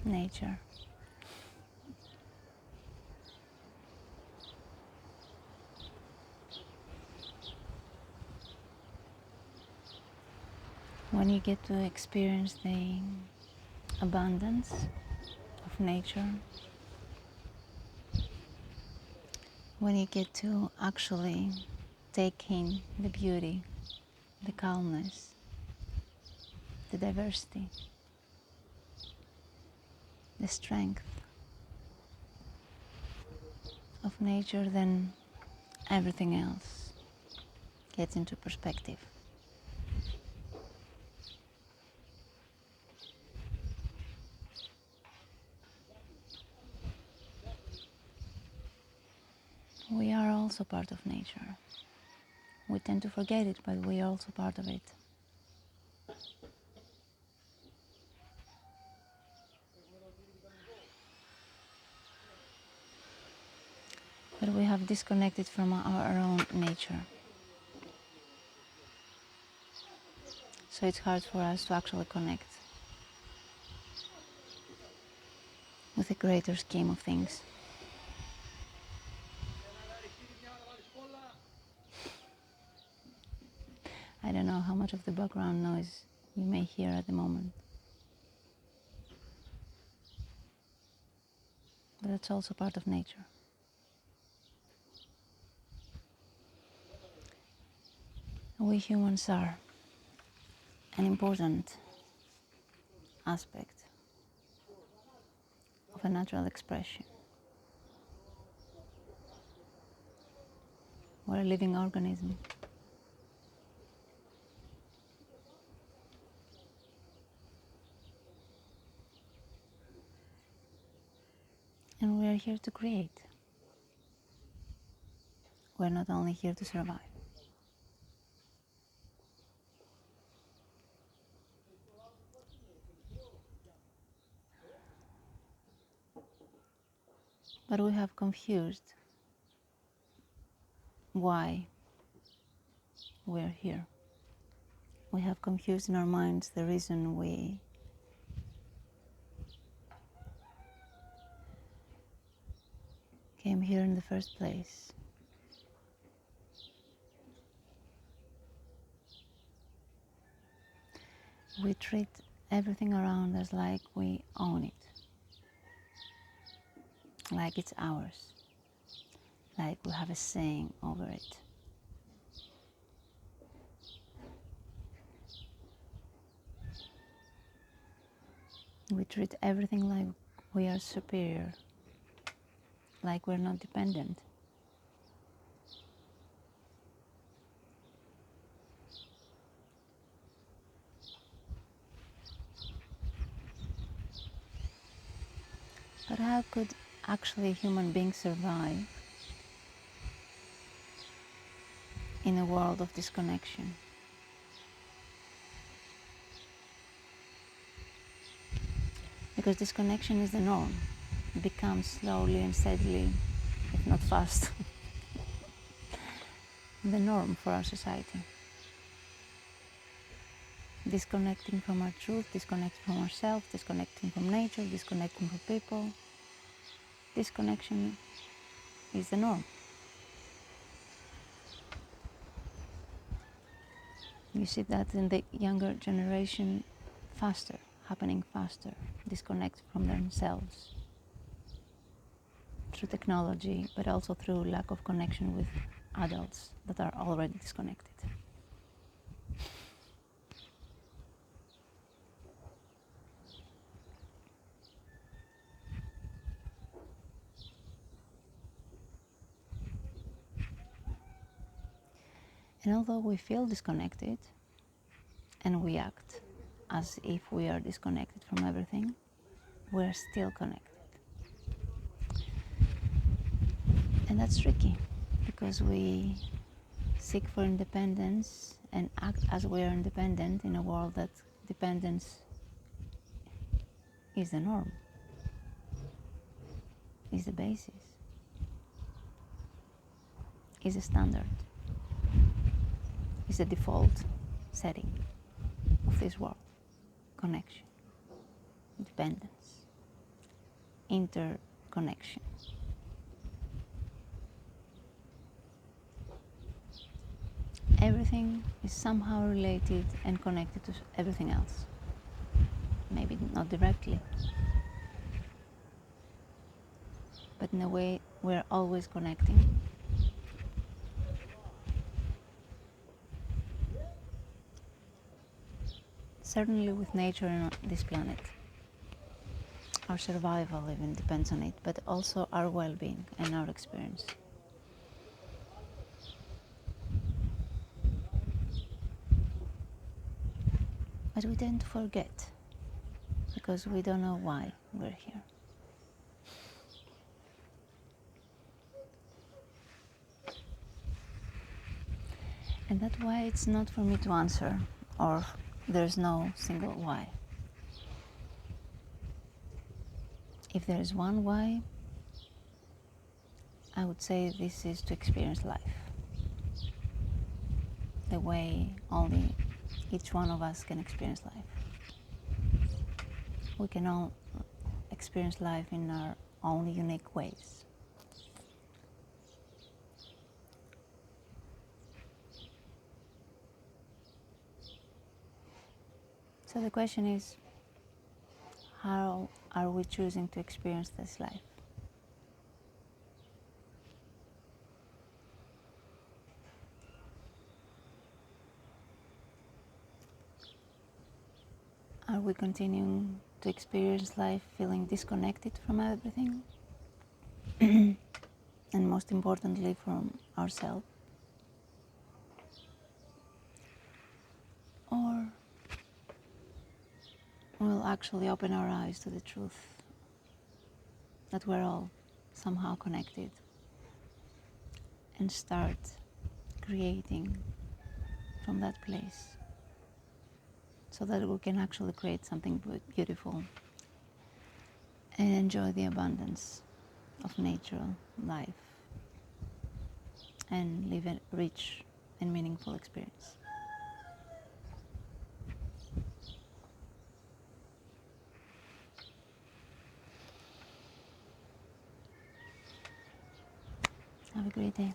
nature. When you get to experience the abundance of nature, when you get to actually take in the beauty, the calmness, the diversity, the strength of nature, then everything else gets into perspective. We are also part of nature. We tend to forget it, but we are also part of it. But we have disconnected from our own nature. So it's hard for us to actually connect with the greater scheme of things. I don't know how much of the background noise you may hear at the moment. But it's also part of nature. We humans are an important aspect of a natural expression. We're a living organism. And we are here to create. We're not only here to survive. But we have confused why we're here. We have confused in our minds the reason we came here in the first place. We treat everything around us like we own it, like it's ours, like we have a saying over it. We treat everything like we are superior, like we're not dependent. But how could actually a human being survive in a world of disconnection? Because disconnection is the norm. It becomes slowly and steadily, if not fast, the norm for our society. Disconnecting from our truth, disconnecting from ourselves, disconnecting from nature, disconnecting from people. Disconnection is the norm. You see that in the younger generation faster, happening faster, disconnect from themselves through technology, but also through lack of connection with adults that are already disconnected. And although we feel disconnected and we act as if we are disconnected from everything, we're still connected. And that's tricky because we seek for independence and act as we are independent in a world that dependence is the norm, is the basis, is a standard, is the default setting of this world. Connection, dependence. interconnection. Everything is somehow related and connected to everything else. Maybe not directly, but in a way we're always connecting. Certainly with nature on this planet. Our survival even depends on it, but also our well-being and our experience. But we tend to forget because we don't know why we're here. And that's why it's not for me to answer, or there's no single why. If there is one why, I would say this is to experience life the way only each one of us can experience life. We can all experience life in our own unique ways. So the question is, how are we choosing to experience this life? Are we continuing to experience life feeling disconnected from everything? And most importantly, from ourselves? Or we'll actually open our eyes to the truth that we're all somehow connected and start creating from that place, so that we can actually create something beautiful and enjoy the abundance of natural life and live a rich and meaningful experience. Have a great day.